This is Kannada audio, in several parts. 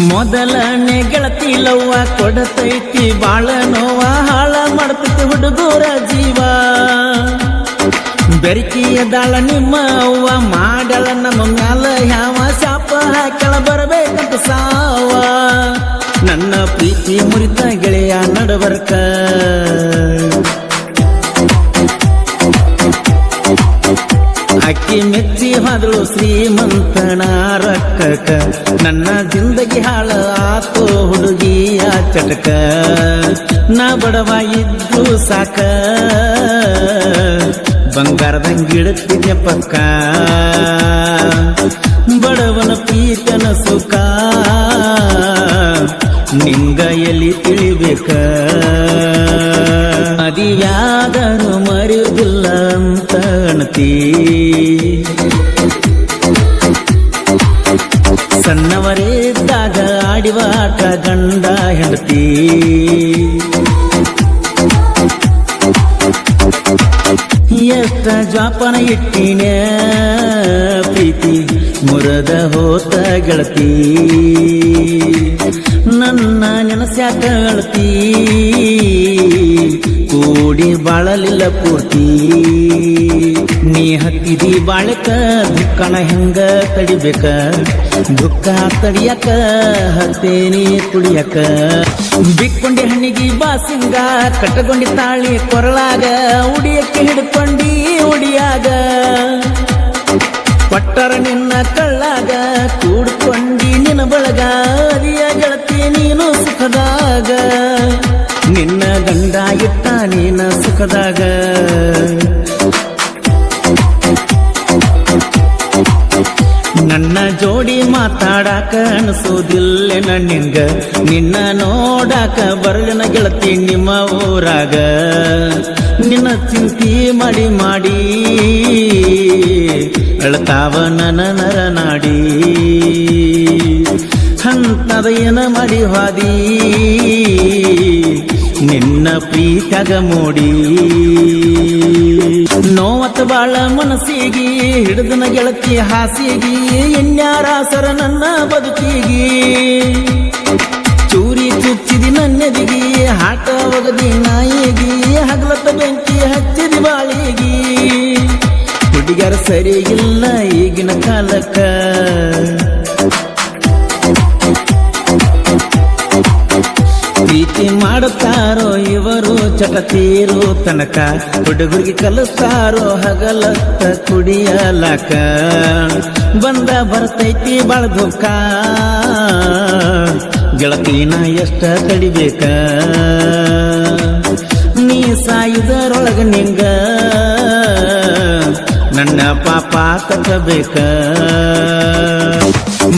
ಮೊದಲನೇ ಗೆಳತಿ ಲವ್ವ ಕೊಡತೈತಿ ಬಾಳ ನೋವ ಹಾಳ ಮಾಡ್ತೈತಿ ಹುಡುಗರ ಜೀವ ಬೆರಕಿಯ ದಾಳ ನಿಮ್ಮ ಅವ್ವ ಮಾಡಳ ನಮ್ಮ ಮ್ಯಾಲ ಯಾವ ಶಾಪ ಹಾಕಳ ಬರಬೇಕಂತ ಸಾವ ನನ್ನ ಪ್ರೀತಿ ಮುರಿತ ಗೆಳೆಯ ನಡಬರ್ಕ ಅಕ್ಕಿ ಮೆಚ್ಚಿ ಹೋದಳು ಶ್ರೀಮಂತನ ರಕ್ಕಕ ನನ್ನ ಜಿಂದಗಿ ಹಾಳ ಆತೋ ಹುಡುಗಿಯ ಚಟಕ ನಾ ಬಡವ ಇದ್ದು ಸಾಕ ಬಂಗಾರದಂಗಿಡುತ್ತಿದ್ದೆ ಪಕ್ಕ ಬಡವನ ಪ್ರೀತನ ಸುಖ ನಿಂಗ ಎಲ್ಲಿ ತಿಳಿಬೇಕ ಮದಿವ್ಯಾದರೂ ಮರೆಯುವುದಿಲ್ಲ ಅಂತ ಅಣತಿ ಸಣ್ಣವರಿದ್ದಾಗ ಆಡಿವ ಆಟ ಗಂಡ ಹೆಂಡತಿ ಎಷ್ಟ ಜ್ವಾಪನ ಇಟ್ಟಿನ ಪ್ರೀತಿ ಮುರದ ಹೋತ ಗೆಳತಿ ನನ್ನ ನೆನಸ್ಯಾಕ ಅಳತಿ ಕೂಡಿ ಬಾಳಲಿಲ್ಲ ಪೂರ್ತಿ ನೀ ಹತ್ತಿದಿ ಬಾಳಕ ದುಃಖನ ಹೆಂಗ ತಡಿಬೇಕ ದುಃಖ ತಡಿಯಕ ಹತ್ತೇನಿ ಕುಡಿಯಕ ಬಿಕ್ಕೊಂಡಿ ಹಣ್ಣಿಗಿ ಬಾಸಿಂಗ ಕಟ್ಟಗೊಂಡಿ ತಾಳಿ ಕೊರಳಾಗ ಉಡಿಯಕ್ಕೆ ಹಿಡ್ಕೊಂಡಿ ಉಡಿಯಾಗ ಪಟ್ಟರ ನಿನ್ನ ಕಳ್ಳಾಗ ಕೂಡ್ಕೊಂಡಿ ನಿನ್ನ ಬಳಗ ಅರಿಯ ಗೆಳತಿ ನೀನು ಸುಖದಾಗ ನಿನ್ನ ಗಂಡ ಇಟ್ಟ ನೀನ ಸುಖದಾಗ ನನ್ನ ಜೋಡಿ ಮಾತಾಡಾಕ ಅನಿಸೋದಿಲ್ಲ ನಿಂಗ ನಿನ್ನ ನೋಡಾಕ ಬರಲಿನ ಗೆಳತಿ ನಿಮ್ಮ ಊರಾಗ ನಿನ್ನ ಚಿಂತಿ ಮಾಡಿ ಮಾಡಿ ಅಳತಾವ ನನ್ನ ನರನಾಡಿ ಹಂತದ ಏನ ಮಾಡಿ ಹಾದಿ ನಿನ್ನ ಪ್ರೀತ್ಯಾಗ ಮೋಡಿ ನೋವತ್ತ ಬಾಳ ಮನಸ್ಸಿಗಿ ಹಿಡಿದನ ಗೆಳತಿ ಹಾಸಿಗಿ ಎನ್ಯಾರಾಸರ ನನ್ನ ಬದುಕಿಗಿ ಚೂರಿ ಚುಚ್ಚಿದಿ ನನ್ನೆದಿಗಿ ಹಾಟ ಒಗದಿ ನಾಯಿಗಿ ಹಗಲತ್ತ ಬೆಂಕಿ ಹಚ್ಚಿದಿ ಬಾಳಿಗಿ ಹುಡುಗರ ಸರಿ ಇಲ್ಲ ಈಗಿನ ಕಾಲಕ್ಕ ಪ್ರೀತಿ ಮಾಡುತ್ತಾರೋ ಇವರು ಚಟತೀರು ತನಕ ಹುಡುಗರಿಗೆ ಕಲಿಸ್ತಾರೋ ಹಗಲತ್ತ ಕುಡಿಯಲಕ ಬಂದ ಬರ್ತೈತಿ ಬಾಳ ದುಃಖ ಗೆಳತಿನ ಎಷ್ಟ ತಡಿಬೇಕ ನೀ ಸಾಯುದರೊಳಗ ನಿಂಗ ನನ್ನ ಪಾಪ ತಕ್ಕಬೇಕ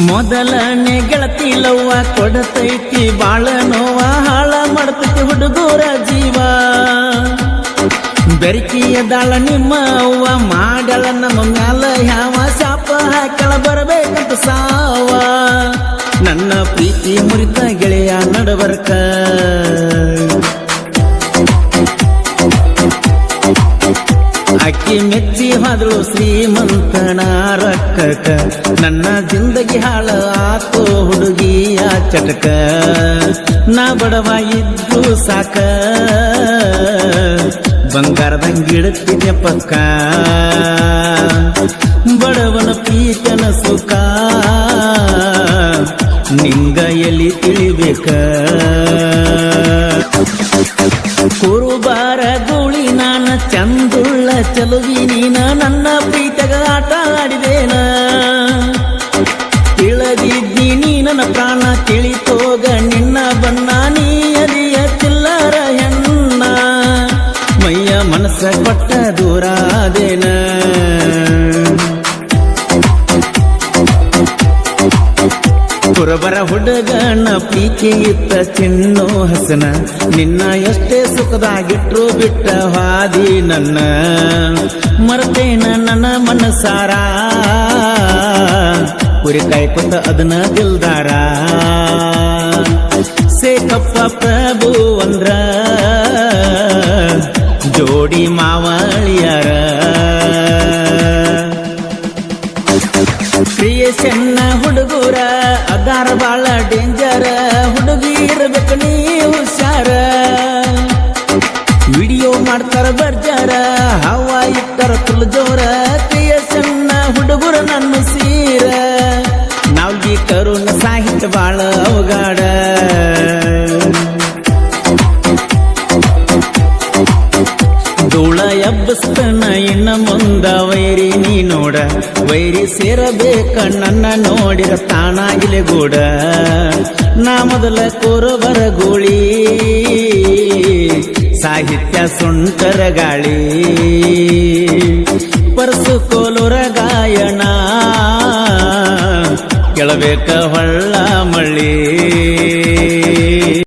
ಮೊದಲನೇ ಗೆಳತಿ ಲವ್ವ ಕೊಡತೈತಿ ಬಾಳ ನೋವ ಹಾಳ ಮಾಡ್ತೈತಿ ಹುಡುಗರ ಜೀವ ಬೆರಕಿಯ ದಾಳ ನಿಮ್ಮ ಅವ್ವ ಮಾಡಳ ನಮ್ಮ ಮ್ಯಾಲ ಯಾವ ಶಾಪ ಹಾಕಳ ಬರಬೇಕಂತ ಸಾವ ನನ್ನ ಪ್ರೀತಿ ಮುರಿತ ಗೆಳೆಯ ನಡಬರ್ಕ ಅಕ್ಕಿ ಮೆಚ್ಚಿ ಹೋದಳು ಶ್ರೀಮಂತನ ರಕ್ಕಕ ನನ್ನ ಜಿಂದಗಿ ಹಾಳ ಆತೋ ಹುಡುಗಿಯ ಚಟಕ ನಾ ಬಡವ ಇದ್ದು ಸಾಕ ಬಂಗಾರದಂಗಿಡುತ್ತಿದ್ದೆ ಪಕ್ಕ ಬಡವನ ಪ್ರೀತನ ಸುಖ ನಿಂಗ ಎಲ್ಲಿ ತಿಳಿಬೇಕ ಕುರುಬಾರ ಗುಳಿ ನಾನ ಚಂದುಳ್ಳ ಚಲುವಿ ನೀನ ನನ್ನ ಪ್ರೀತಗ ಆಟ ಆಡಿದೇನ ತಿಳಿದಿದ್ದಿ ನೀ ನನ್ನ ಪ್ರಾಣ ತಿಳಿತೋಗ ನಿನ್ನ ಬಣ್ಣ ನೀ ಅರಿಯ ಚಿಲ್ಲರ ಹೆಣ್ಣ ಮೈಯ ಮನಸ್ಸ ಕೊಟ್ಟ ದೂರಾದೇನ ಕುರುಬರ ಹುಡುಗನ ಪ್ರೀತಿ ಇತ್ತ ಚಿನ್ನು ಹಸನ ನಿನ್ನ ಎಷ್ಟೇ ಸುಖದಾಗಿಟ್ರು ಬಿಟ್ಟ ಹಾದಿ ನನ್ನ ಮರ್ತೇನ ನನ್ನ ಮನಸಾರ ಕುರಿ ಕಾಯ್ಕೊಂಡ ಅದನ್ನ ದಿಲ್ದಾರ ಸೇಕಪ್ಪ ಪ್ರಭು ಅಂದ್ರ ಜೋಡಿ ಮಾವಳಿಯರ ಪ್ರಿಯ ಚೆನ್ನ ಹುಡುಗರ ಅದಾರ ಬಾಳ ಡೇಂಜರ ಹುಡುಗಿ ಇರ್ಬೇಕು ನೀ ಹುಷಾರ ವಿಡಿಯೋ ಮಾಡ್ತಾರ ಬರ್ಜಾರ ಹವಾ ಇಟ್ಟಾರ ತುಳು ಜೋರ ಕೈಯ ಸಣ್ಣ ಹುಡುಗರ ನನ್ನ ಸೀರ ನಾವ್ಗಿ ಕರುಣ ಸಾಹಿತ್ಯ ಬಾಳ ಅವಗಾಡ ಧೂಳ ಎಬ್ಬಸ್ತನ ಇನ್ನ ಮುಂದ ವೈರಿ ನೀ ನೋಡ ವೈರಿ ಸೇರಬೇಕ ನನ್ನ ನೋಡಿರ ತಾನಾಗಿಲೆ ಗೂಡ ನಾ ಮೊದಲ ಕೋರಬರ ಗೋಳಿ ಸಾಹಿತ್ಯ ಸುಂಟರ ಗಾಳಿ ಪರಸು ಕೋಲುರ ಗಾಯನ ಕೇಳಬೇಕ ಹೊಳ್ಳ ಮಳ್ಳಿ